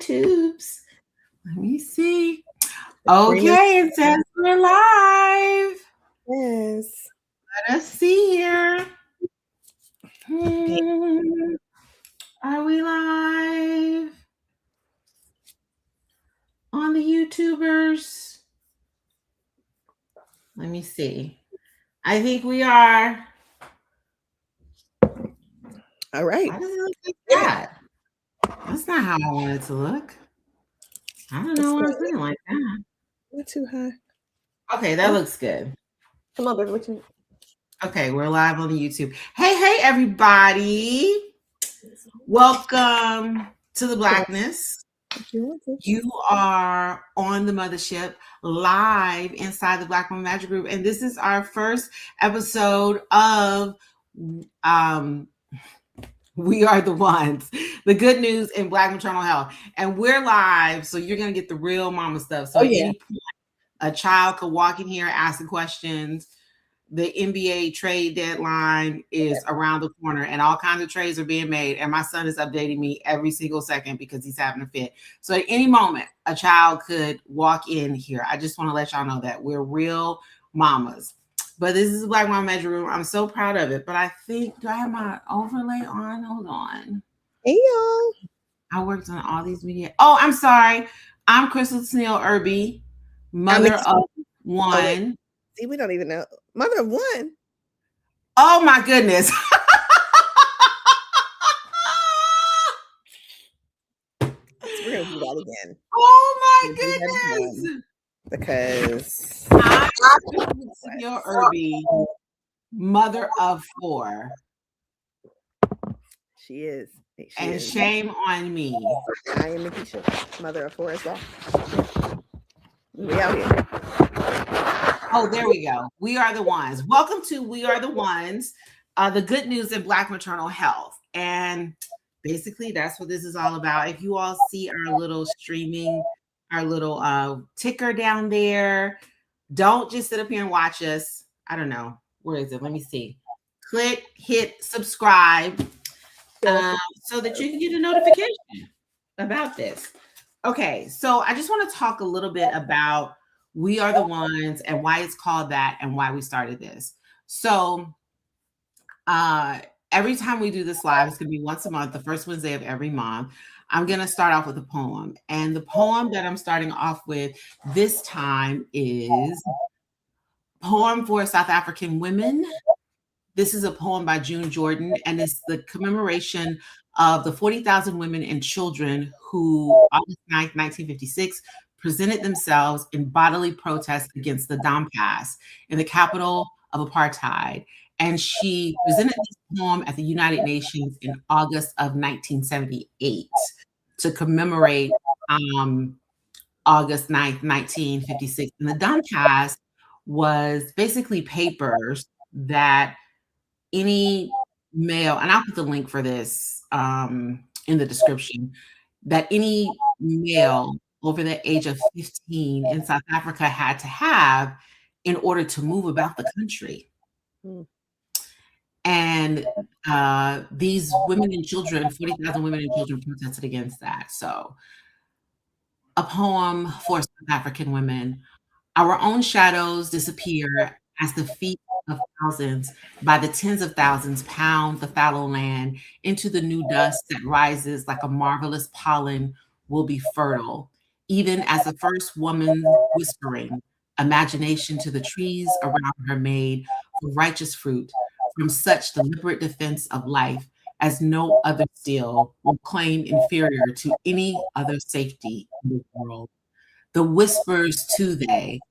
YouTubes. Let me see. Okay, it says we're live. Yes. Let us see here. Are we live on the YouTubers? Let me see. I think we are. All right. Why does it look like that? That's not how I want it to look. I don't know why it's looking like that. Not too high. Okay, that looks good. Come on, baby. What you need? Okay, we're live on the YouTube. Hey, everybody. Welcome to the Blackness. You are on the mothership live inside the Black Woman Magic Group. And this is our first episode of We Are the Ones, the good news in Black maternal health. And we're live, so you're going to get the real mama stuff. So at any point, a child could walk in here asking questions. The NBA trade deadline is around the corner and all kinds of trades are being made. And my son is updating me every single second because he's having a fit. So at any moment, a child could walk in here. I just want to let y'all know that we're real mamas. But this is a Black Mama Magic Room. I'm so proud of it. But I think, do I have my overlay on? Hold on. Hey, y'all. I worked on all these media. Oh, I'm sorry. I'm Crystal Sneal Irby, mother of one. See, we don't even know. Mother of one. Oh my goodness. We're gonna do that again. Oh my goodness. Because I'm Crystal Irby, mother of four. She is. And shame on me. I am Nikisha, mother of four as well. We out here. Oh, there we go. We are the ones. Welcome to We Are the Ones, the good news in Black maternal health. And basically, that's what this is all about. If you all see our little streaming, our little ticker down there, don't just sit up here and watch us. I don't know. Where is it? Let me see. Click, hit subscribe so that you can get a notification about this. Okay, so I just want to talk a little bit about We Are the Ones and why it's called that and why we started this. So every time we do this live, it's going to be once a month, the first Wednesday of every month. I'm going to start off with a poem. And the poem that I'm starting off with this time is Poem for South African Women. This is a poem by June Jordan, and it's the commemoration of the 40,000 women and children who, August 9th, 1956, presented themselves in bodily protest against the Pass in the capital of apartheid. And she presented this poem at the United Nations in August of 1978 to commemorate August 9th, 1956. And the Pass was basically papers that any male, and I'll put the link for this in the description, that any male over the age of 15 in South Africa had to have in order to move about the country. And these women and children, 40,000 women and children protested against that. So a poem for South African women. Our own shadows disappear as the feet of thousands by the tens of thousands pound the fallow land into the new dust that rises like a marvelous pollen will be fertile, even as the first woman whispering imagination to the trees around her made for righteous fruit from such deliberate defense of life as no other steel will claim inferior to any other safety in the world. The whispers too they,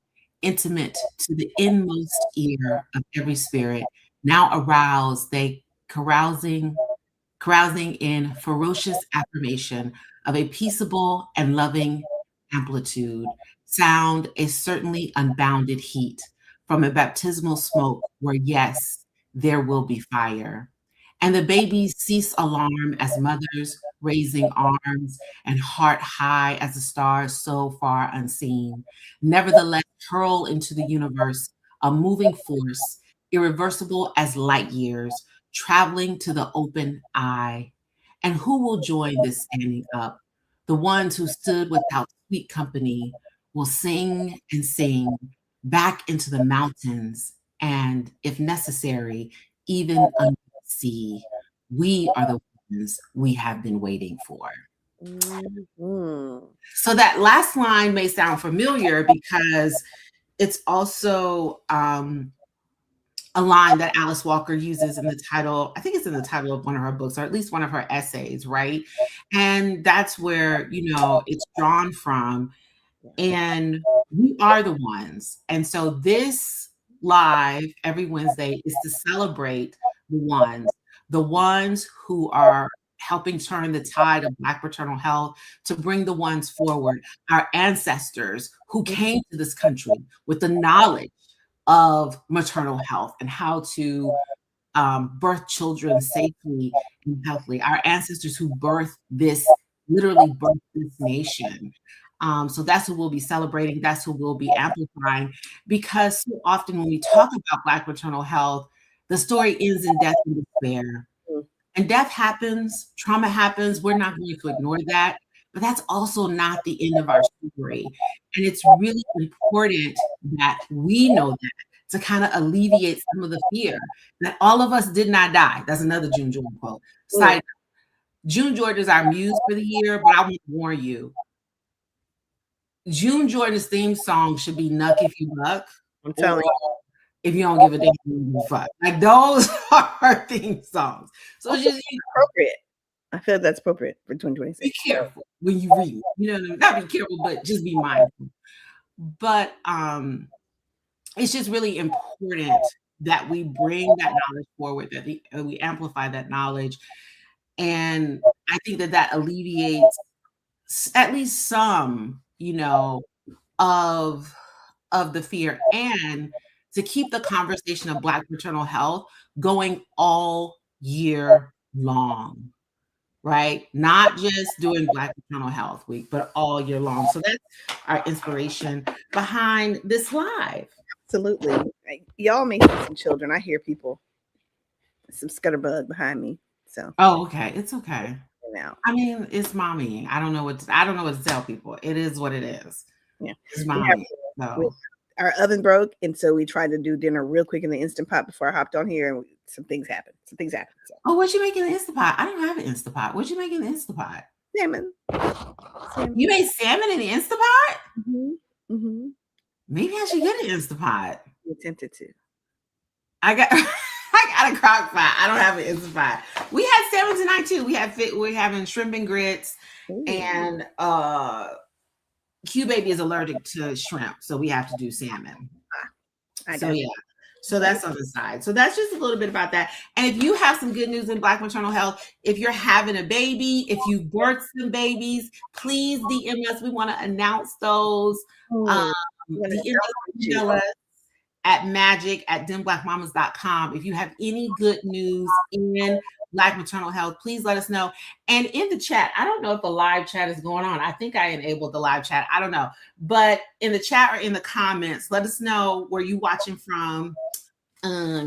intimate to the inmost ear of every spirit, now arouse they carousing in ferocious affirmation of a peaceable and loving amplitude, sound a certainly unbounded heat from a baptismal smoke where yes, there will be fire. And the babies cease alarm as mothers raising arms and heart high as the stars so far unseen, nevertheless hurl into the universe a moving force, irreversible as light years, traveling to the open eye. And who will join this standing up? The ones who stood without sweet company will sing and sing back into the mountains, and if necessary, even under the sea. We are the ones we have been waiting for. Mhm. So that last line may sound familiar because it's also a line that Alice Walker uses in the title. I think it's in the title of one of her books, or at least one of her essays, right? And that's where, it's drawn from. And we are the ones. And so this live every Wednesday is to celebrate the ones who are helping turn the tide of Black maternal health, to bring the ones forward, our ancestors who came to this country with the knowledge of maternal health and how to birth children safely and healthily. Our ancestors who literally birthed this nation. So that's who we'll be celebrating. That's who we'll be amplifying. Because so often when we talk about Black maternal health, the story ends in death and despair. And death happens, trauma happens. We're not going to ignore that. But that's also not the end of our story. And it's really important that we know that, to kind of alleviate some of the fear that all of us did not die. That's another June Jordan quote. Side note, June Jordan is our muse for the year, but I want to warn you, June Jordan's theme song should be "Nuck If You Buck," I'm telling you. "If You Don't Give a Damn, You Fuck." Like, those are her theme songs. So it's just appropriate. I feel that's appropriate for 2026. Be careful when you read. Not be careful, but just be mindful. But it's just really important that we bring that knowledge forward, that we amplify that knowledge. And I think that alleviates at least some, of the fear, and to keep the conversation of Black maternal health going all year long, right? Not just during Black Maternal Health Week, but all year long. So that's our inspiration behind this live. Absolutely. Y'all may see some children. I hear people, some scutterbug behind me. So. Oh, okay. It's okay. Now. I mean, it's mommy. I don't know what to tell people. It is what it is. Yeah. It's mommy. Our oven broke, and so we tried to do dinner real quick in the Instant Pot before I hopped on here, and some things happened. So. Oh, what you making in the Instant Pot? I don't have an Instant Pot. What you making in the Instant Pot? Salmon. You made salmon in the Instant Pot? Mm-hmm. Mm-hmm. Maybe I should get an Instant Pot. I'm tempted to. I got a crock pot. I don't have an Instant Pot. We had salmon tonight too. We're having shrimp and grits. Ooh. And Q baby is allergic to shrimp, so we have to do salmon. So that's on the side. So that's just a little bit about that. And if you have some good news in Black maternal health, if you're having a baby, if you birthed some babies, please DM us. We want to announce those. DM us at magic@denblackmamas.com. If you have any good news in Black maternal health, please let us know. And in the chat, I don't know if the live chat is going on. I think I enabled the live chat. I don't know. But in the chat or in the comments, let us know where you're watching from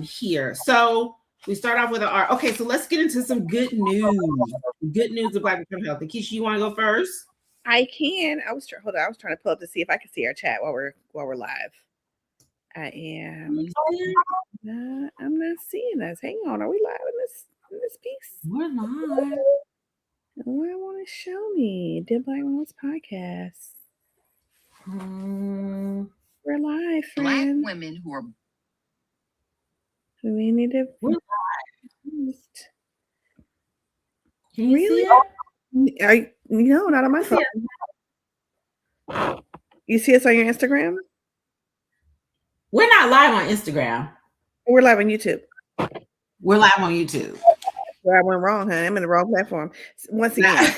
here. So we start off with our okay, so let's get into some good news. Good news of Black maternal health. Keisha, you want to go first? I can. I was trying to pull up to see if I can see our chat while we're live. I am. I'm not seeing us. Hang on. Are we live in this piece? We're live. What I want to show me. Did Black Mamas podcast. We're live, friend. Black women who are. Do we need to? We're live. Can you really? See it? No, not on my phone. You see us on your Instagram? We're not live on Instagram. We're live on YouTube. We're live on YouTube. Where I went wrong, huh? I'm in the wrong platform. Once again,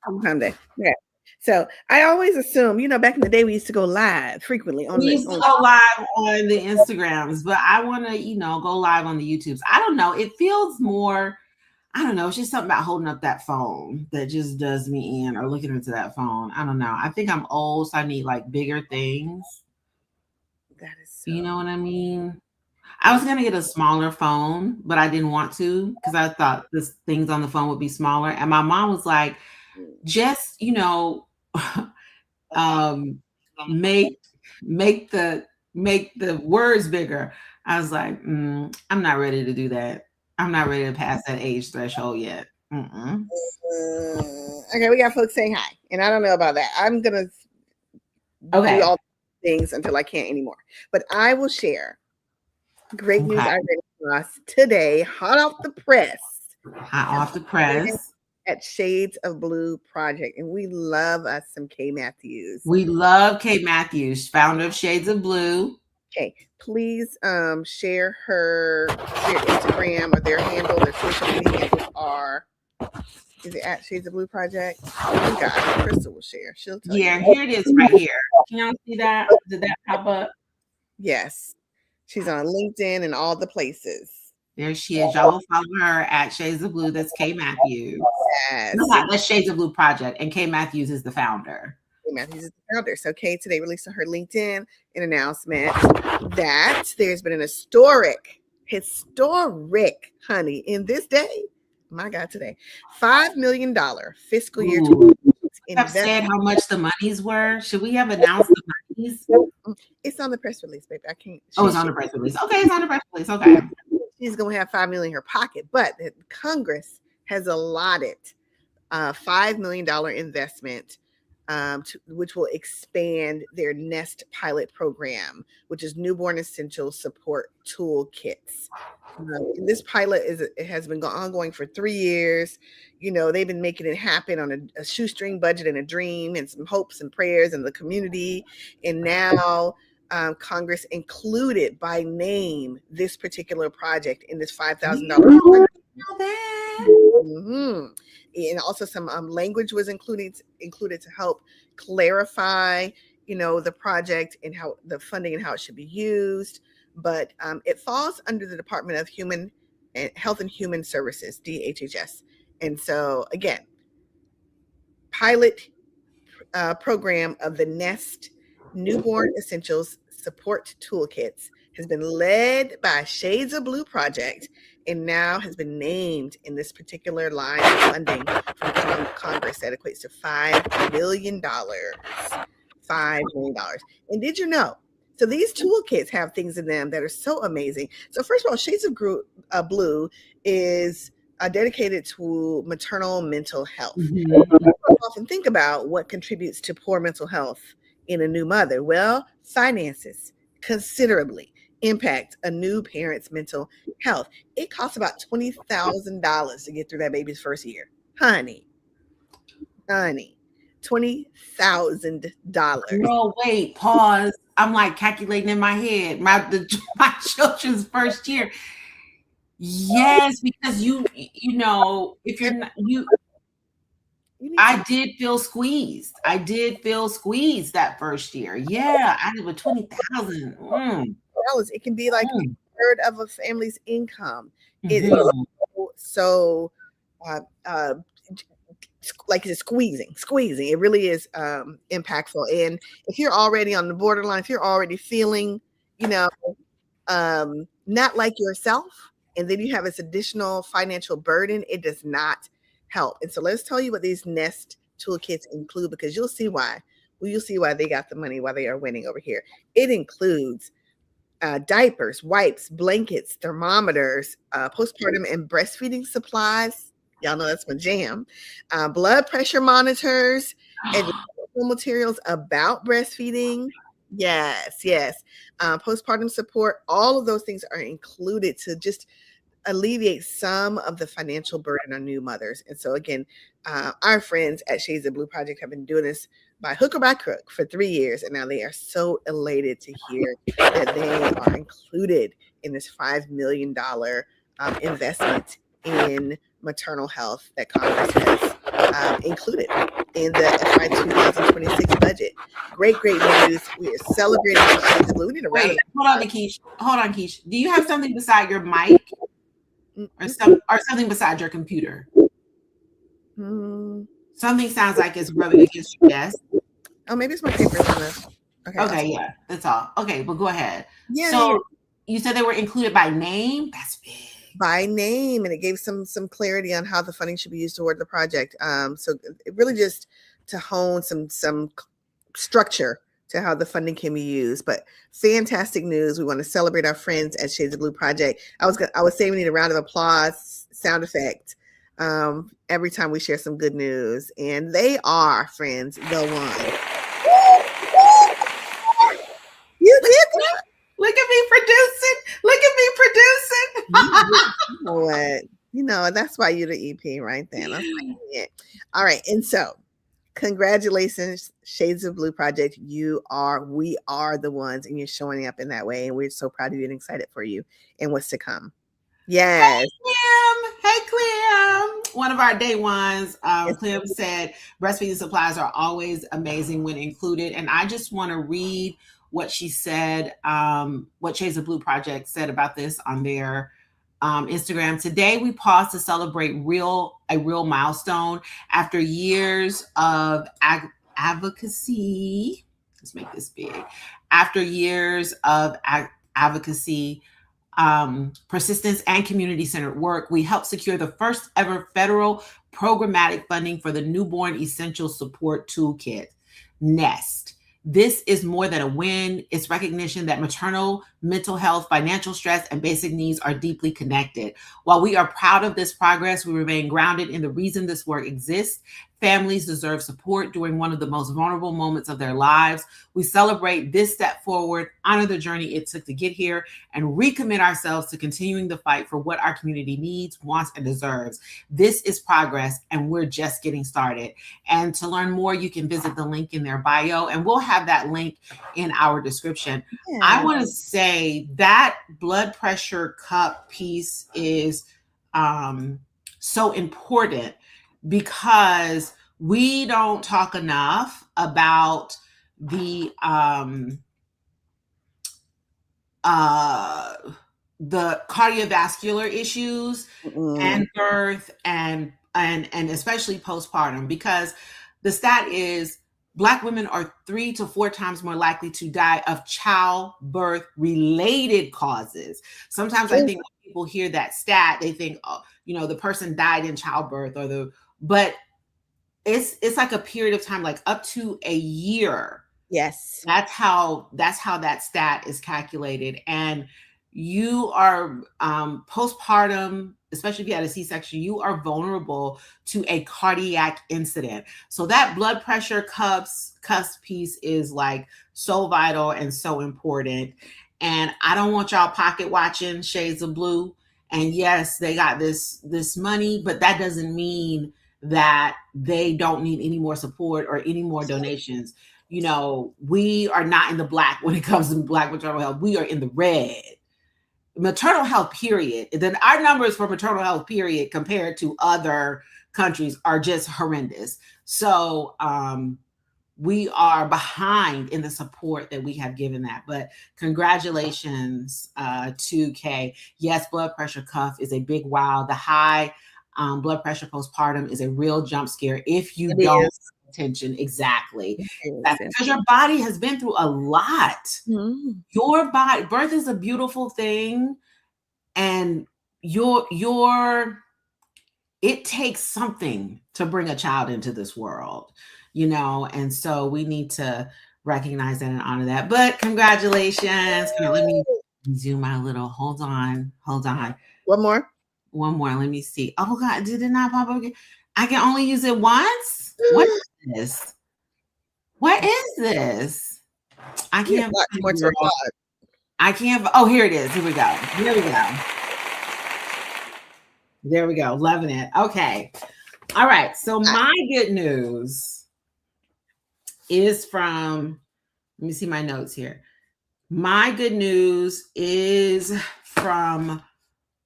someday. Yeah. So I always assume, back in the day, we used to go live frequently. We used to go live on the Instagrams, but I want to, go live on the YouTubes. I don't know. It feels more, I don't know. It's just something about holding up that phone that just does me in, or looking into that phone. I don't know. I think I'm old, so I need like bigger things. That is so. You know what I mean? I was going to get a smaller phone, but I didn't want to because I thought things on the phone would be smaller. And my mom was like, just, um, make make the words bigger. I was like, I'm not ready to do that. I'm not ready to pass that age threshold yet. Mm-mm. Okay, we got folks saying hi, and I don't know about that. I'm gonna do all things until I can't anymore. But I will share great news I read across today, hot off the press. Hot off the press. At Shades of Blue Project, and we love us some Kay Matthews. We love Kay Matthews, founder of Shades of Blue. Okay, please share their Instagram or their handle, their social media handles are. Is it at Shades of Blue Project? Oh God, Crystal will share. She'll tell you. Yeah, here it is right here. Can y'all see that? Did that pop up? Yes. She's on LinkedIn and all the places. There she is. Y'all will follow her at Shades of Blue. That's Kay Matthews. Yes. No, that's Shades of Blue Project, and Kay Matthews is the founder. Kay Matthews is the founder. So Kay today released on her LinkedIn an announcement that there's been an historic, honey, in this day. My God, today, $5 million fiscal year. Have said how much the monies were. Should we have announced the monies? It's on the press release, baby. I can't. It's on the press release. Okay, it's on the press release. Okay. She's gonna have $5 million in her pocket, but Congress has allotted $5 million investment, which will expand their NEST pilot program, which is Newborn Essential Support Toolkits. This pilot has been ongoing for 3 years. They've been making it happen on a shoestring budget and a dream and some hopes and prayers in the community. And now Congress included by name this particular project in this $5,000. And also some language was included to help clarify, the project and how the funding and how it should be used. But it falls under the Department of Health and Human Services, DHHS. And so again, pilot program of the NEST Newborn Essentials Support Toolkits has been led by Shades of Blue Project and now has been named in this particular line of funding from Congress that equates to $5 million. $5 million. And did you know? So these toolkits have things in them that are so amazing. So first of all, Shades of Blue is dedicated to maternal mental health. I often think about what contributes to poor mental health in a new mother. Well, finances considerably impact a new parent's mental health. It costs about $20,000 to get through that baby's first year. Honey. $20,000. No, wait, pause. I'm like calculating in my head my children's first year. Yes, because if you're not I did feel squeezed. That first year. Yeah, I did with 20,000. It can be like a third of a family's income. It is so like it's squeezing. It really is impactful. And if you're already on the borderline, if you're already feeling, not like yourself, and then you have this additional financial burden, it does not help. And so let's tell you what these NEST toolkits include, because you'll see why. You'll see why they got the money, why they are winning over here. It includes diapers, wipes, blankets, thermometers, postpartum and breastfeeding supplies. Y'all know that's my jam. Blood pressure monitors, educational materials about breastfeeding. Yes. Postpartum support. All of those things are included to just alleviate some of the financial burden on new mothers. And so again, our friends at Shades of Blue Project have been doing this by hook or by crook for 3 years. And now they are so elated to hear that they are included in this $5 million investment in maternal health that Congress has included in the FY 2026 budget. Great news. We are celebrating Shades of Blue. Wait, hold on, Keish. Do you have something beside your mic? Or something beside your computer? Something sounds like it's rubbing against your desk. Oh, maybe it's my papers on this. Okay, yeah, that's all. Okay, but go ahead. Yeah. So you said they were included by name? That's big. by name, and it gave some clarity on how the funding should be used toward the project. So it really just to hone some structure to how the funding can be used. But fantastic news. We want to celebrate our friends at Shades of Blue Project. I was saying we need a round of applause sound effect every time we share some good news. And they are, friends, the one. You did that. Look at me producing. Look at me producing. You know what? You know, that's why you're the EP right there. I'm like, yeah. All right. And so congratulations, Shades of Blue Project. We are the ones, and you're showing up in that way. And we're so proud of you and excited for you and what's to come. Yes. Hey, Clem. One of our day ones, Clem said, breastfeeding supplies are always amazing when included. And I just want to read what she said, what Shades of Blue Project said about this on their Instagram. Today, we pause to celebrate a real milestone after years of advocacy. Let's make this big. After years of advocacy, persistence, and community-centered work, we helped secure the first ever federal programmatic funding for the Newborn Essential Support Toolkit, NEST. This is more than a win. It's recognition that maternal mental health, financial stress, and basic needs are deeply connected. While we are proud of this progress, we remain grounded in the reason this work exists. Families deserve support during one of the most vulnerable moments of their lives. We celebrate this step forward, honor the journey it took to get here, and recommit ourselves to continuing the fight for what our community needs, wants, and deserves. This is progress, and we're just getting started. And to learn more, you can visit the link in their bio, and we'll have that link in our description. Yeah. I want to say that blood pressure cup piece is so important, because we don't talk enough about the cardiovascular issues and birth and especially postpartum, because the stat is Black women are 3 to 4 times more likely to die of childbirth related causes. Sometimes I think when people hear that stat, they think, oh, the person died in childbirth, but it's like a period of time, like up to a year. Yes. That's how that stat is calculated. And you are postpartum, especially if you had a C-section, you are vulnerable to a cardiac incident. So that blood pressure cups piece is like so vital and so important. And I don't want y'all pocket watching Shades of Blue. And yes, they got this money, but that doesn't mean that they don't need any more support or any more donations. We are not in the black when it comes to Black maternal health. We are in the red. Maternal health, period. Then our numbers for maternal health, period, compared to other countries are just horrendous. So we are behind in the support that we have given that. But congratulations to Kay. Yes, blood pressure cuff is a big wow. The high blood pressure postpartum is a real jump scare if you don't pay attention. Exactly. Because your body has been through a lot. Mm-hmm. Your body, birth is a beautiful thing, and it takes something to bring a child into this world, and so we need to recognize that and honor that. But congratulations. Let me zoom my little, hold on. One more. Let me see. Oh God, did it not pop up again? I can only use it once? What is this? What is this? I can't. I can't. Oh, here it is. Here we go. There we go. Loving it. Okay. All right. So my good news is from, let me see my notes here. My good news is from,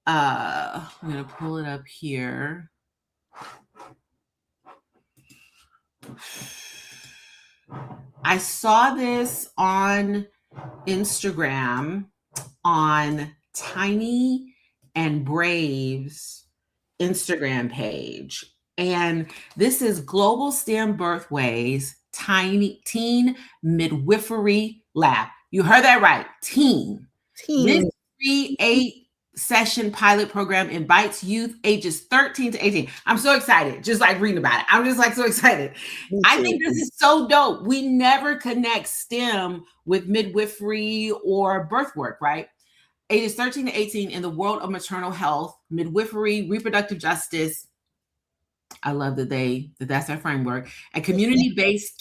I'm going to pull it up here. I saw this on Instagram on Tiny and Brave's Instagram page. And this is Global STEM Birthways Teen Midwifery Lab. You heard that right. Teen. This session pilot program invites youth ages 13 to 18. I'm so excited, just like reading about it. I'm just like so excited. Me I too. think this is so dope. We never connect STEM with midwifery or birth work, right? Ages 13 to 18 in the world of maternal health, midwifery, reproductive justice. I love that's their framework, and community-based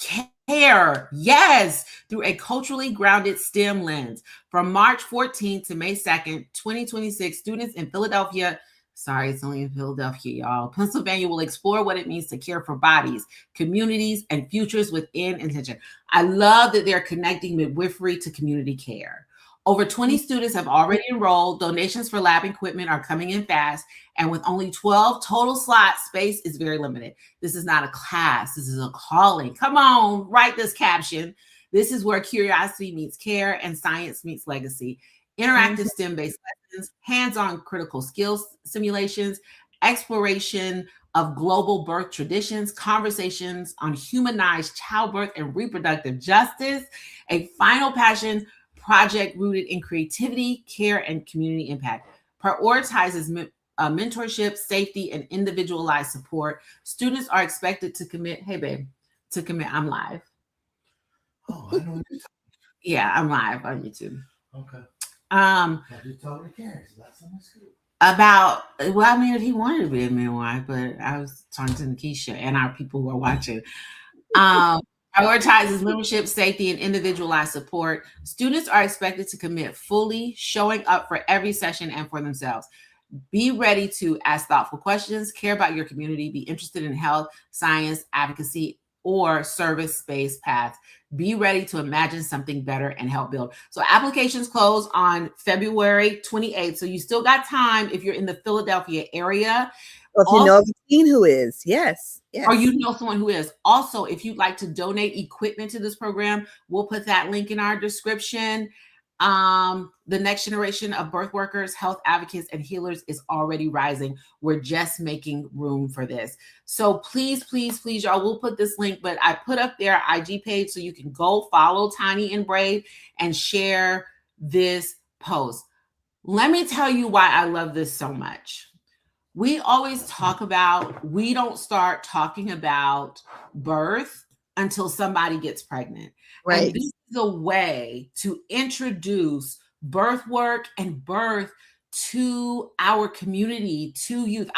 care. Yes, through a culturally grounded STEM lens. From March 14th to May 2nd, 2026, students in Philadelphia, sorry, it's only in Philadelphia, y'all, Pennsylvania, will explore what it means to care for bodies, communities, and futures within intention. I love that they're connecting midwifery to community care. Over 20 students have already enrolled. Donations for lab equipment are coming in fast. And with only 12 total slots, space is very limited. This is not a class. This is a calling. Come on, write this caption. This is where curiosity meets care and science meets legacy. Interactive STEM-based lessons, hands-on critical skills simulations, exploration of global birth traditions, conversations on humanized childbirth and reproductive justice, a final passion project rooted in creativity, care, and community impact. Prioritizes mentorship, safety, and individualized support. Students are expected to commit. Hey, babe, to commit. I'm live. Oh, I know. Yeah, I'm live on YouTube. Okay. You talking to Karen about something good. About, well, I mean, he wanted to be a midwife, but I was talking to Nikisha and our people who are watching. Prioritizes membership, safety, and individualized support. Students are expected to commit fully, showing up for every session and for themselves. Be ready to ask thoughtful questions, care about your community, be interested in health, science, advocacy, or service-based paths. Be ready to imagine something better and help build. So applications close on February 28th. So you still got time if you're in the Philadelphia area. Well, if you know of a teen who is, yes. Or you know someone who is. Also, if you'd like to donate equipment to this program, we'll put that link in our description. The next generation of birth workers, health advocates, and healers is already rising. We're just making room for this. So please, please, please, y'all, we'll put this link, but I put up their IG page so you can go follow Tiny and Brave and share this post. Let me tell you why I love this so much. We always talk about, we don't start talking about birth until somebody gets pregnant. Right. And this is a way to introduce birth work and birth to our community, to youth.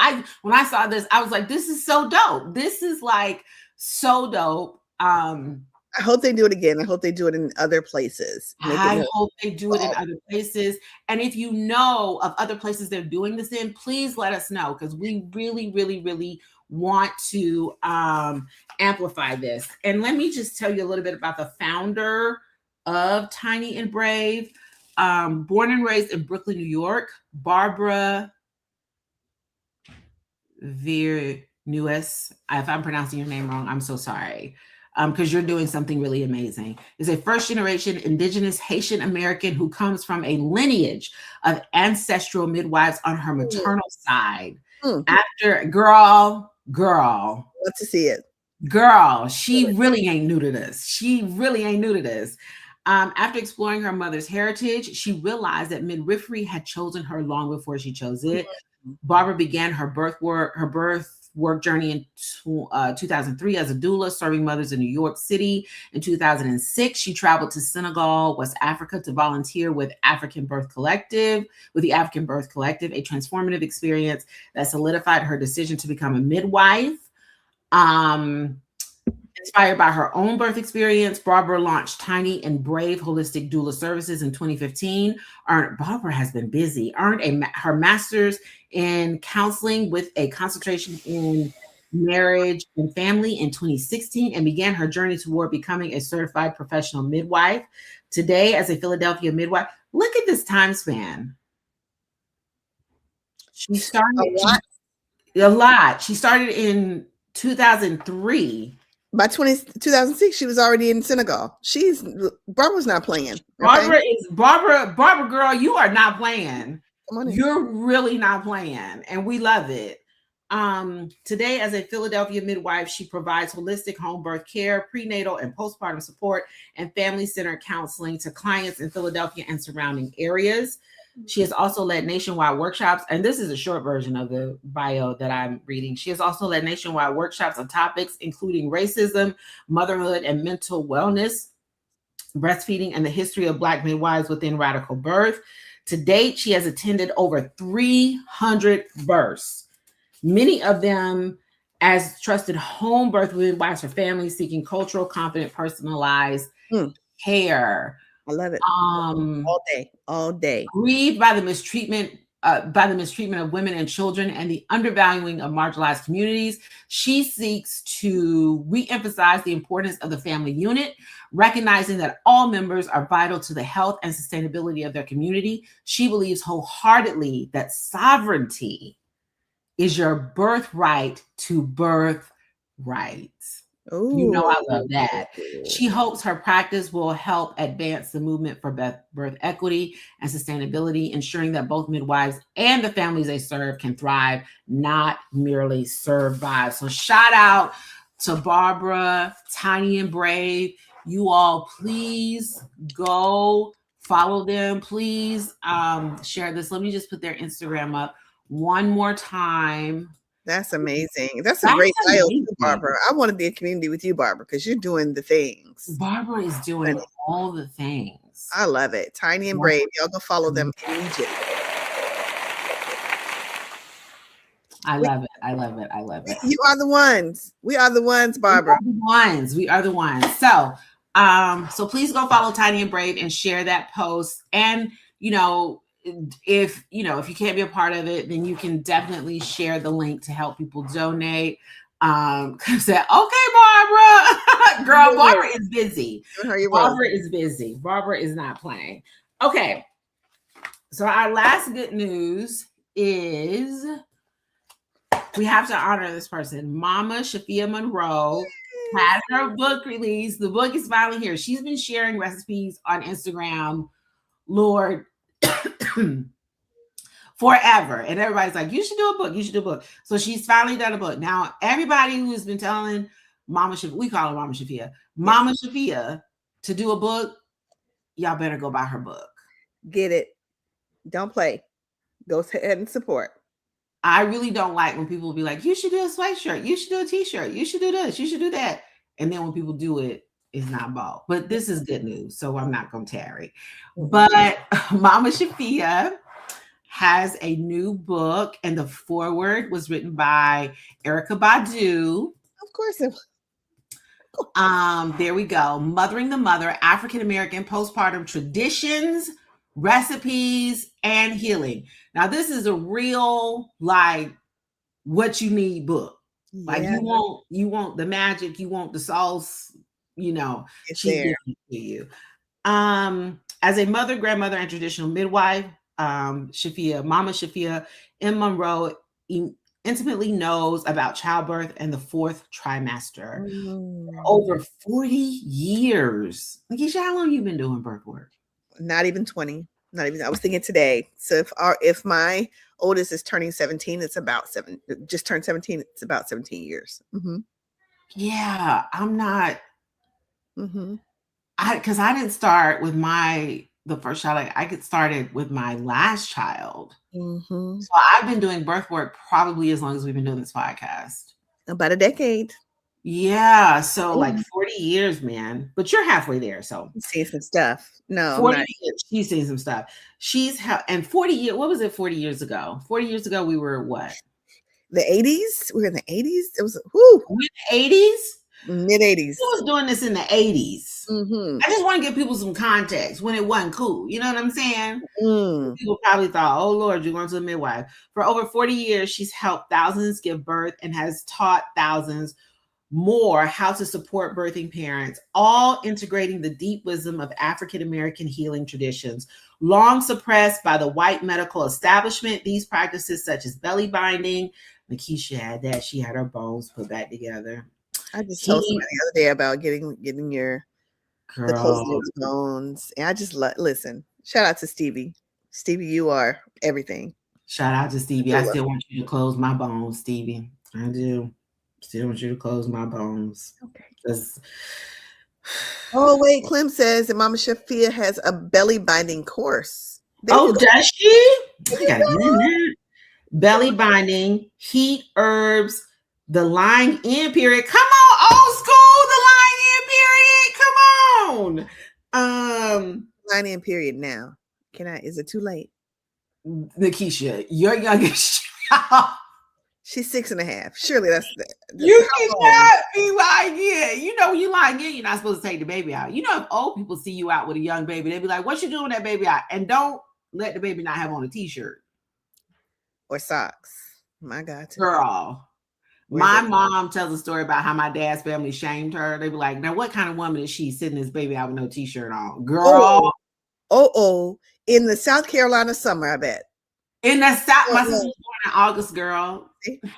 When I saw this, I was like, this is so dope. This is like so dope. I hope they do it again. I hope they do it in other places. I hope they do it in other places. And if you know of other places they're doing this in, please let us know, because we really, really, really want to amplify this. And let me just tell you a little bit about the founder of Tiny and Brave. Born and raised in Brooklyn, New York, Barbara Virnuis. If I'm pronouncing your name wrong, I'm so sorry. Because you're doing something really amazing. Is a first-generation Indigenous Haitian American who comes from a lineage of ancestral midwives on her maternal side. After, girl, love to see it. Girl, she really ain't new to this. She really ain't new to this. After exploring her mother's heritage, she realized that midwifery had chosen her long before she chose it. Barbara began her birth work journey in 2003 as a doula, serving mothers in New York City. In 2006, she traveled to Senegal, West Africa, to volunteer with the African Birth Collective, a transformative experience that solidified her decision to become a midwife. Inspired by her own birth experience, Barbara launched Tiny and Brave Holistic Doula Services in 2015. Barbara has been busy. Earned her master's in counseling with a concentration in marriage and family in 2016, and began her journey toward becoming a certified professional midwife. Today, as a Philadelphia midwife, look at this time span. She started a lot. She started in 2003. By 2006, she was already in Senegal. Barbara's not playing. Okay? Barbara, girl, you are not playing. You're really not playing, and we love it. Today, as a Philadelphia midwife, she provides holistic home birth care, prenatal and postpartum support, and family-centered counseling to clients in Philadelphia and surrounding areas. She has also led nationwide workshops, and this is a short version of the bio that I'm reading. She has also led nationwide workshops on topics including racism, motherhood, and mental wellness, breastfeeding, and the history of Black midwives within radical birth. To date, she has attended over 300 births, many of them as trusted home birth midwives for families seeking cultural, confident, personalized care. I love it. Um, all day. Grieved by the mistreatment of women and children and the undervaluing of marginalized communities, she seeks to re-emphasize the importance of the family unit, recognizing that all members are vital to the health and sustainability of their community. She believes wholeheartedly that sovereignty is your birthright to birth rights. You know, I love that. She hopes her practice will help advance the movement for birth equity and sustainability, ensuring that both midwives and the families they serve can thrive, not merely survive. So shout out to Barbara, Tiny and Brave. You all, please go follow them. Please share this. Let me just put their Instagram up one more time. That's amazing. That's a great bio too, Barbara. I want to be a community with you, Barbara, because you're doing the things. Barbara is doing all the things. I love it. Tiny and Brave. Y'all go follow them immediately. I love it. I love it. I love it. You are the ones. We are the ones, Barbara. We are the ones. So, so please go follow Tiny and Brave and share that post. And, you know, if you can't be a part of it, then you can definitely share the link to help people donate. Say, okay, Barbara, girl, Barbara is busy. Barbara is busy. Barbara is not playing. Okay. So our last good news is we have to honor this person. Mama Shafia Monroe had her book released. The book is finally here. She's been sharing recipes on Instagram, Lord, forever. And everybody's like, you should do a book. You should do a book. So she's finally done a book. Now, everybody who's been telling Mama Shafia, we call her Mama Shafia, Mama Shafia to do a book, y'all better go buy her book. Get it. Don't play. Go ahead and support. I really don't like when people be like, you should do a sweatshirt. You should do a t-shirt. You should do this. You should do that. And then when people do it, it's not bought. But this is good news, so I'm not going to tarry. But Mama Shafia has a new book, and the foreword was written by Erica Badu. Of course it was. There we go. Mothering the Mother, African-American Postpartum Traditions, Recipes, and Healing. Now, this is a real, like, what you need book. Like, you want the magic, you want the sauce, you know, she's giving it to you. As a mother, grandmother, and traditional midwife, Mama Shafia M. Monroe intimately knows about childbirth and the fourth trimester. Over 40 years. Lakeisha, how long have you been doing birth work? Not even 20. Not even. I was thinking today. So if my oldest is turning 17, it's about just turned 17. It's about 17 years. Mm-hmm. Yeah, I'm not. Mm-hmm. Because I didn't start with the first child. I get started with my last child. Mm-hmm. So I've been doing birth work probably as long as we've been doing this podcast. About a decade. Yeah. So like 40 years, man. But you're halfway there. So you see some stuff. No. 40 years. She's seen some stuff. And 40 years. What was it 40 years ago? 40 years ago, we were what? The 80s? We were in the 80s? It was mid-80s? Mid-80s. Who was doing this in the 80s? Mm-hmm. I just want to give people some context when it wasn't cool. You know what I'm saying? People probably thought, oh, Lord, you're going to a midwife. For over 40 years, she's helped thousands give birth and has taught thousands more how to support birthing parents, all integrating the deep wisdom of African-American healing traditions. Long suppressed by the white medical establishment, these practices such as belly binding, Lakeisha had that. She had her bones put back together. I just told somebody the other day about getting the closed bones. And I just listen. Shout out to Stevie. Stevie, you are everything. Shout out to Stevie. I still want you to close my bones, Stevie. I do. Still want you to close my bones. Okay. Oh, wait. Clem says that Mama Shafia has a belly binding course. do. Does she? They I do gotta get in that. there. Belly binding, heat, herbs, the lying in period. Come on, old school, the lying in period. Come on. Line in period now. Can I? Is it too late? Nikisha, your youngest She's 6.5. Surely that's you how long? cannot be lying in. You know, when you lying in, you're not supposed to take the baby out. You know, if old people see you out with a young baby, they be like, "What you doing with that baby out?" And don't let the baby not have on a t-shirt. Or socks. My God, today. Girl. Where's My it? mom tells a story about how my dad's family shamed her. They be like, "Now, what kind of woman is she sitting this baby out with no t-shirt on?" Girl, In the South Carolina summer, I bet. in the South, my sister Oh, was born in August, girl. see? The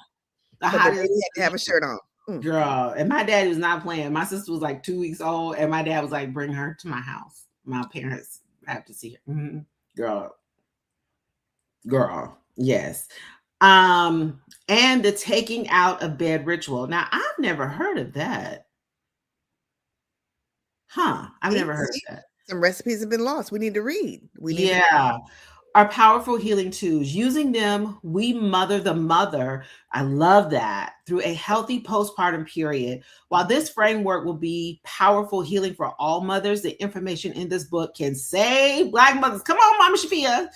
But the hottest baby had to have a shirt on. girl. And my dad was not playing. My sister was like 2 weeks old, and my dad was like, "Bring her to my house. My parents have to see her." Girl, yes. And the taking out of bed ritual. Now, I've never heard of that. Huh? I've never heard of that. Some recipes have been lost. We need to read. Yeah. Our powerful healing tools. Using them, we mother the mother. I love that. Through a healthy postpartum period. While this framework will be powerful healing for all mothers, the information in this book can save Black mothers. Come on, Mama Shafia.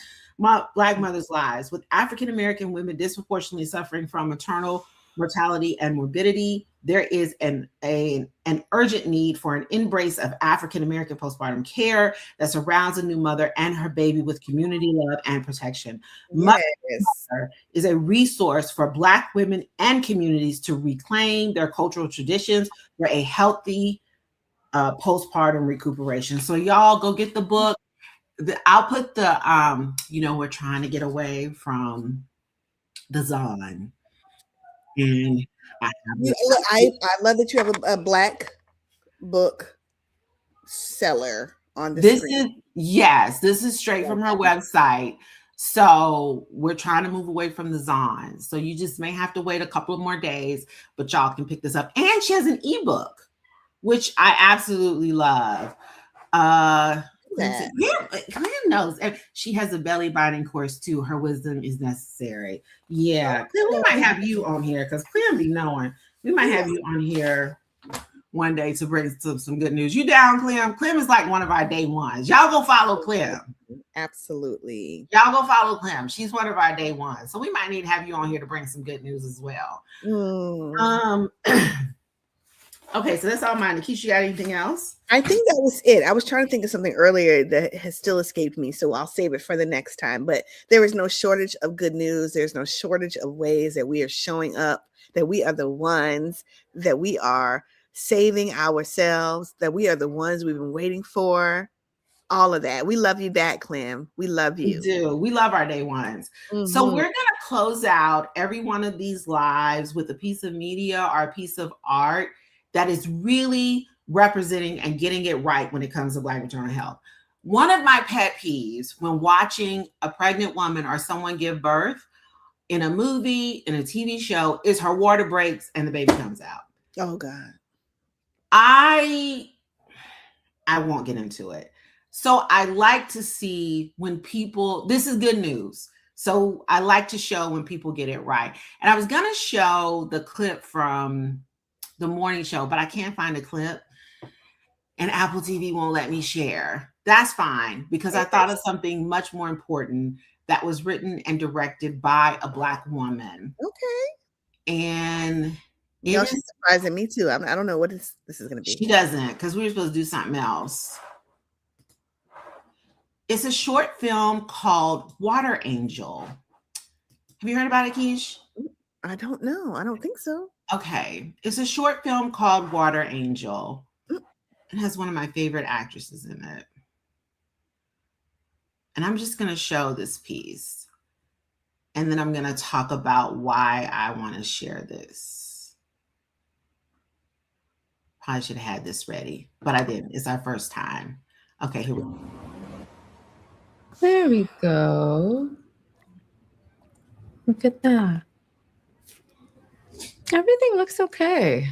Black mothers' lives. With African American women disproportionately suffering from maternal mortality and morbidity, there is an urgent need for an embrace of African American postpartum care that surrounds a new mother and her baby with community love and protection. Yes. Mother is a resource for Black women and communities to reclaim their cultural traditions for a healthy postpartum recuperation. So y'all go get the book. I'll put the we're trying to get away from the Zon. And I love that you have a Black book seller on the screen. This is straight from her website. So we're trying to move away from the Zon. So you just may have to wait a couple of more days, but y'all can pick this up. And she has an ebook, which I absolutely love. Clem knows. She has a belly binding course too. Her wisdom is necessary. Yeah, Clem, we might have you on here because Clem be knowing. We might have you on here one day to bring some good news. You down, Clem? Clem is like one of our day ones. Y'all go follow Clem. Absolutely. Y'all go follow Clem. She's one of our day ones. So we might need to have you on here to bring some good news as well. Okay, so that's all mine. Nikisha, you got anything else? I think that was it. I was trying to think of something earlier that has still escaped me, so I'll save it for the next time. But there is no shortage of good news. There's no shortage of ways that we are showing up, that we are the ones, that we are saving ourselves, that we are the ones we've been waiting for. All of that. We love you back, Clem. We love you. We do. We love our day ones. So we're going to close out every one of these lives with a piece of media or a piece of art that is really representing and getting it right when it comes to Black maternal health. One of my pet peeves when watching a pregnant woman or someone give birth in a movie, in a TV show, is her water breaks and the baby comes out. Oh, God. I won't get into it. So I like to see when people, this is good news. So I like to show when people get it right. And I was going to show the clip from the morning show, but I can't find the clip and Apple TV won't let me share. That's fine because I thought of something much more important that was written and directed by a Black woman. Okay. And she's surprising me too. I don't know what this is going to be. She doesn't, because we were supposed to do something else. It's a short film called Water Angel. Have you heard about it, Keish? I don't know. I don't think so. Okay. It's a short film called Water Angel. It has one of my favorite actresses in it. And I'm just going to show this piece. And then I'm going to talk about why I want to share this. Probably should have had this ready, but I didn't. It's our first time. Okay, here we go. There we go. Look at that. Everything looks okay.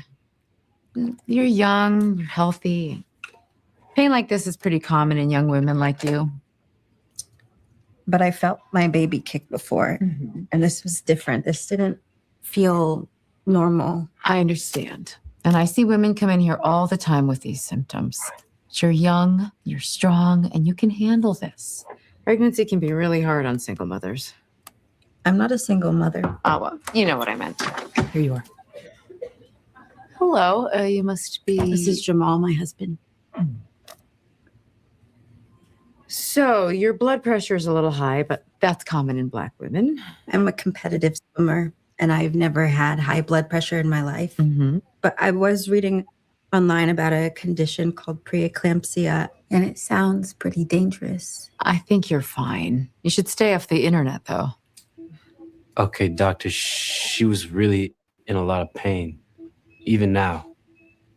You're young, healthy. Pain like this is pretty common in young women like you. but I felt my baby kick before, and this was different. This didn't feel normal. I understand. And I see women come in here all the time with these symptoms. But you're young, you're strong, and you can handle this. Pregnancy can be really hard on single mothers. I'm not a single mother. Oh, well, you know what I meant. Here you are. Hello, you must be... This is Jamal, my husband. So, your blood pressure is a little high, but that's common in Black women. I'm a competitive swimmer, and I've never had high blood pressure in my life. But I was reading online about a condition called preeclampsia, and it sounds pretty dangerous. I think you're fine. You should stay off the internet, though. Okay, doctor, she was really in a lot of pain. Even now,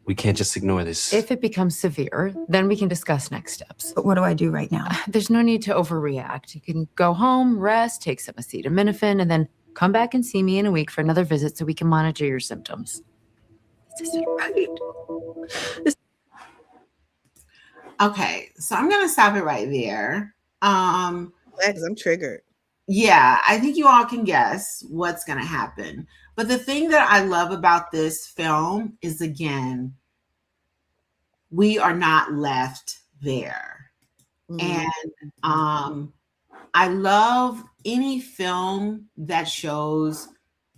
we can't just ignore this. If it becomes severe, then we can discuss next steps. But what do I do right now? There's no need to overreact. You can go home, rest, take some acetaminophen, and then come back and see me in a week for another visit so we can monitor your symptoms. This isn't right. Okay, so I'm gonna stop it right there. Because I'm triggered. Yeah, I think you all can guess what's gonna happen. But the thing that I love about this film is, again, we are not left there. And I love any film that shows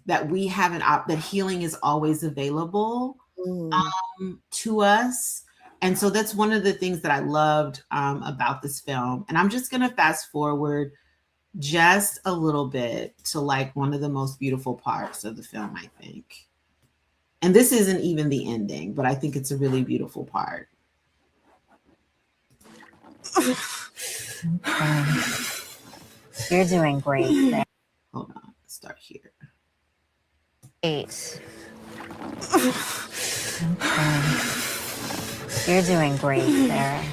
that we have that healing is always available to us. And so that's one of the things that I loved about this film. And I'm just going to fast forward just a little bit to like one of the most beautiful parts of the film, I think. And this isn't even the ending, but I think it's a really beautiful part. You're doing great. Hold on, let's start here. 8. You're doing great, Sarah.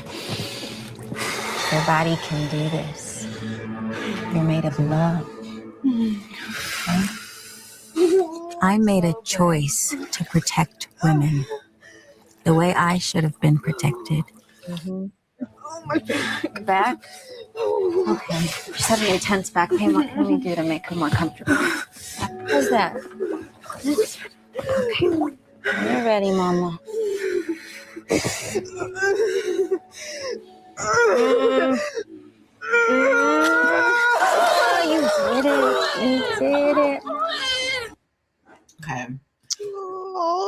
Your body can do this. You're made of love. Okay? I made a choice to protect women the way I should have been protected. Oh, my back. Okay. She's having intense back pain. What can we do to make her more comfortable? How's that? Okay. You're ready, Mama. Oh, you did it. You did it. Okay.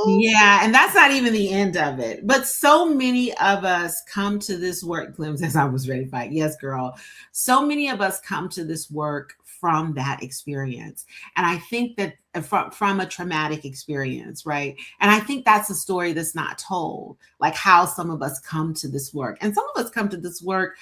Yeah, and that's not even the end of it. But so many of us come to this work, Clem, as I was ready to fight. Yes, girl. So many of us come to this work from that experience. And I think that from a traumatic experience, right? And I think that's a story that's not told, like how some of us come to this work. And some of us come to this work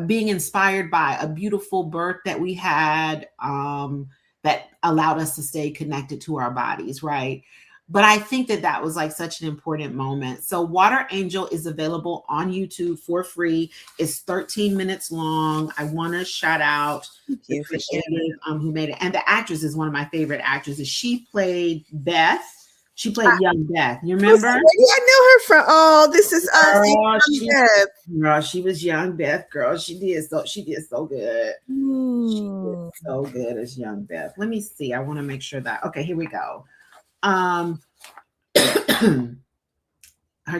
being inspired by a beautiful birth that we had that allowed us to stay connected to our bodies, right? But I think that that was like such an important moment. So Water Angel is available on YouTube for free. It's 13 minutes long. I want to shout out the creator who made it. And the actress is one of my favorite actresses. She played Beth. She played young Beth. You remember? Yeah, I know her from. Oh, this is us. Girl, she was young Beth. Girl, she did so good. She did so good as young Beth. Let me see. I want to make sure that. Okay, here we go. Her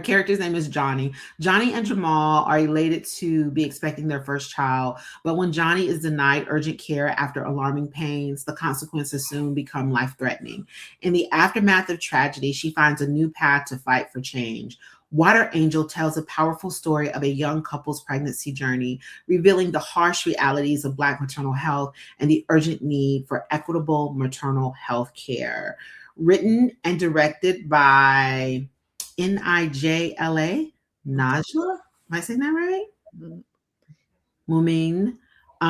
character's name is Johnny. Johnny and Jamal are elated to be expecting their first child, but when Johnny is denied urgent care after alarming pains, the consequences soon become life-threatening. In the aftermath of tragedy, she finds a new path to fight for change. Water Angel tells a powerful story of a young couple's pregnancy journey, revealing the harsh realities of Black maternal health and the urgent need for equitable maternal health care. Written and directed by Nijla, Najla? Am I saying that right? Mumin.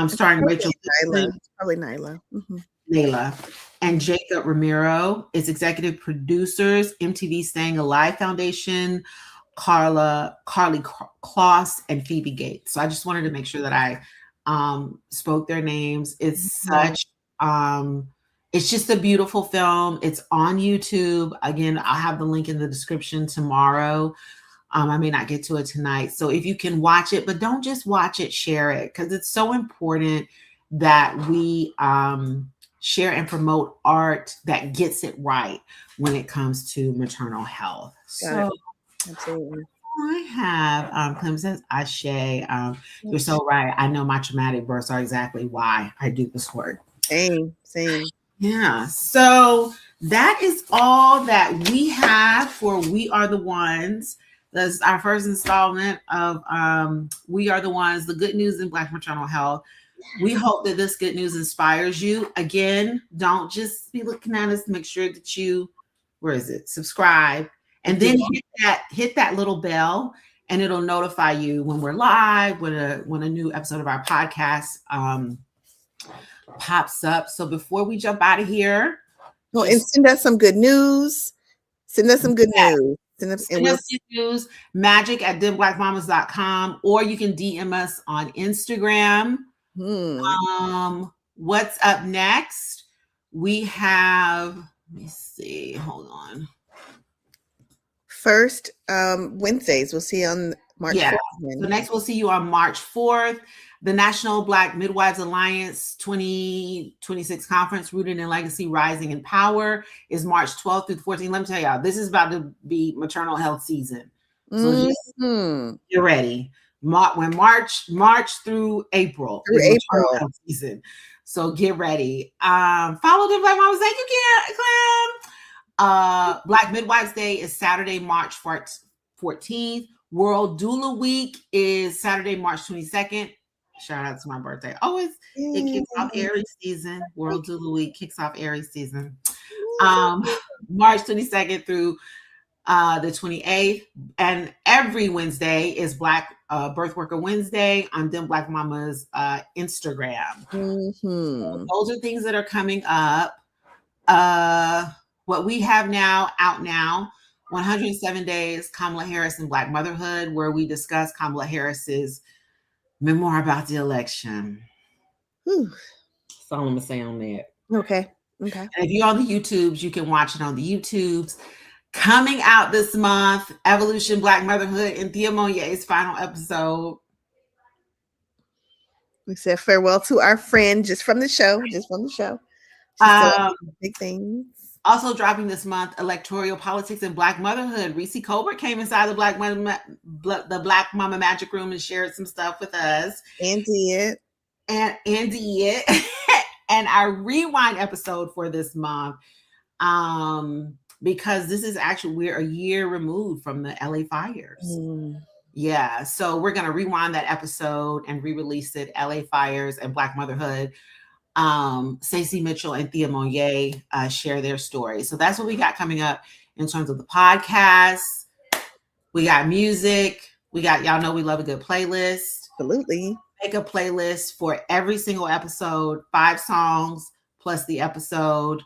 Starring Rachel. Probably Nyla. Nayla. And Jacob Ramiro. It's executive producers, MTV Staying Alive Foundation, Carly Kloss, and Phoebe Gates. So I just wanted to make sure that I spoke their names. It's such it's just a beautiful film. It's on YouTube. Again, I'll have the link in the description tomorrow. I may not get to it tonight. So if you can watch it, but don't just watch it, share it, because it's so important. that we share and promote art that gets it right when it comes to maternal health. Got So it. Absolutely. I have Clem says Ashe. You're so right. I know my traumatic births are exactly why I do this work. Same. Yeah. So that is all that we have for We Are the Ones. That's our first installment of We Are the Ones, the good news in Black maternal health. We hope that this good news inspires you. Again, don't just be looking at us. Make sure that you, subscribe, and then hit that little bell, and it'll notify you when we're live, when a new episode of our podcast pops up. So before we jump out of here, well, and send us some good news. Send us some good news. Send us good news, magic@dimblackmamas.com, or you can DM us on Instagram. What's up next? We have, let me see, hold on. First, Wednesdays. We'll see you on March 4th. So next we'll see you on March 4th. The National Black Midwives Alliance 2026 Conference, Rooted in Legacy, Rising in Power, is March 12th through the 14th. Let me tell y'all, this is about to be maternal health season. So you're ready. When March through April is maternal health season. So get ready. Follow the Black Mamas. Thank you, Clem. Black Midwives Day is Saturday, March 14th. World Doula Week is Saturday, March 22nd. Shout out to my birthday. It kicks off Aries season. World Doula Week kicks off Aries season. March 22nd through the 28th. And every Wednesday is Black Birth Worker Wednesday on Dim Black Mama's Instagram. So those are things that are coming up. What we have out now, 107 Days, Kamala Harris and Black Motherhood, where we discuss Kamala Harris's memoir about the election. That's all I'm going to say on that. Okay. And if you're on the YouTubes, you can watch it on the YouTubes. Coming out this month, Evolution Black Motherhood and Thea Monier's final episode. We said farewell to our friend just from the show. Big things. Also dropping this month, Electoral Politics and Black Motherhood. Reese Colbert came inside the Black Mama Magic Room and shared some stuff with us. And did. And our rewind episode for this month, because this is actually, we're a year removed from the LA fires. Yeah, so we're going to rewind that episode and re-release it, LA Fires and Black Motherhood. Stacey Mitchell and Thea Monier share their stories. So that's what we got coming up in terms of the podcast. We got music. We got, y'all know we love a good playlist. Absolutely. Make a playlist for every single episode, 5 songs plus the episode.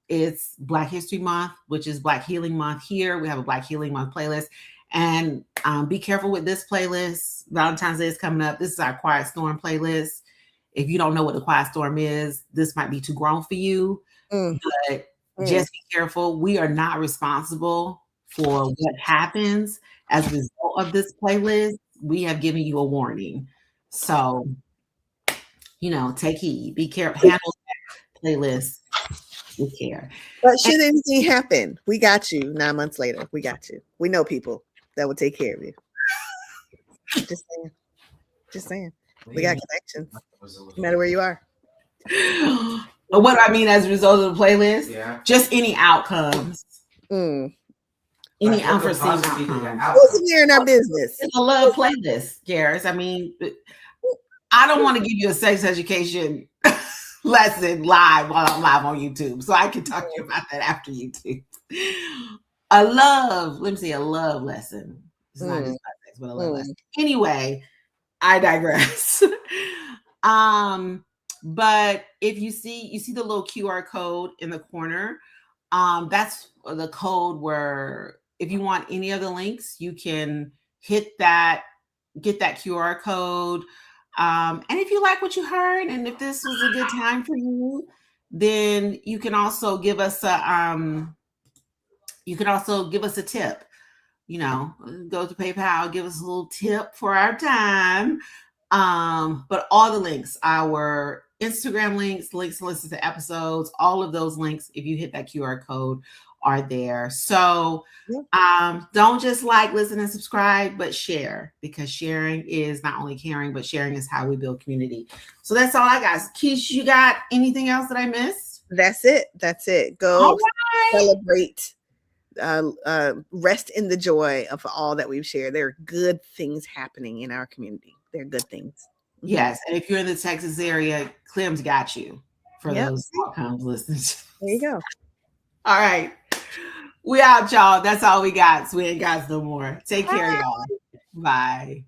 It's Black History Month, which is Black Healing Month here. We have a Black Healing Month playlist. And be careful with this playlist. Valentine's Day is coming up. This is our Quiet Storm playlist. If you don't know what the Quiet Storm is, this might be too grown for you. But just be careful. We are not responsible for what happens as a result of this playlist. We have given you a warning. So, take heed. Be careful. Handle that playlist with care. But should anything happen, we got you 9 months later. We got you. We know people that will take care of you. Just saying. We got connections. No matter where you are. But what I mean as a result of the playlist, just any outcomes. Any unforeseen outcomes. Who's here in our business? It's a love playlist, Garris. I mean, I don't want to give you a sex education lesson live while I'm live on YouTube. So I can talk to you about that after YouTube. A love lesson. It's not just about sex, but a love lesson. Anyway, I digress. But if you see the little QR code in the corner, that's the code where if you want any of the links, you can hit that, get that QR code. And if you like what you heard, and if this was a good time for you, then you can also give us a tip. Go to PayPal, give us a little tip for our time. But all the links, our Instagram links to listen to episodes, all of those links, if you hit that QR code, are there. So don't just like, listen, and subscribe, but share, because sharing is not only caring, but sharing is how we build community. So that's all I got. Keish, you got anything else that I missed? That's it. Go celebrate. Rest in the joy of all that we've shared. There are good things happening in our community. They're good things. Yes, and if you're in the Texas area, Clem's got you for those outcomes listeners. There you go. All right. We out, y'all. That's all we got. So we ain't got no more. Take care, y'all. Bye.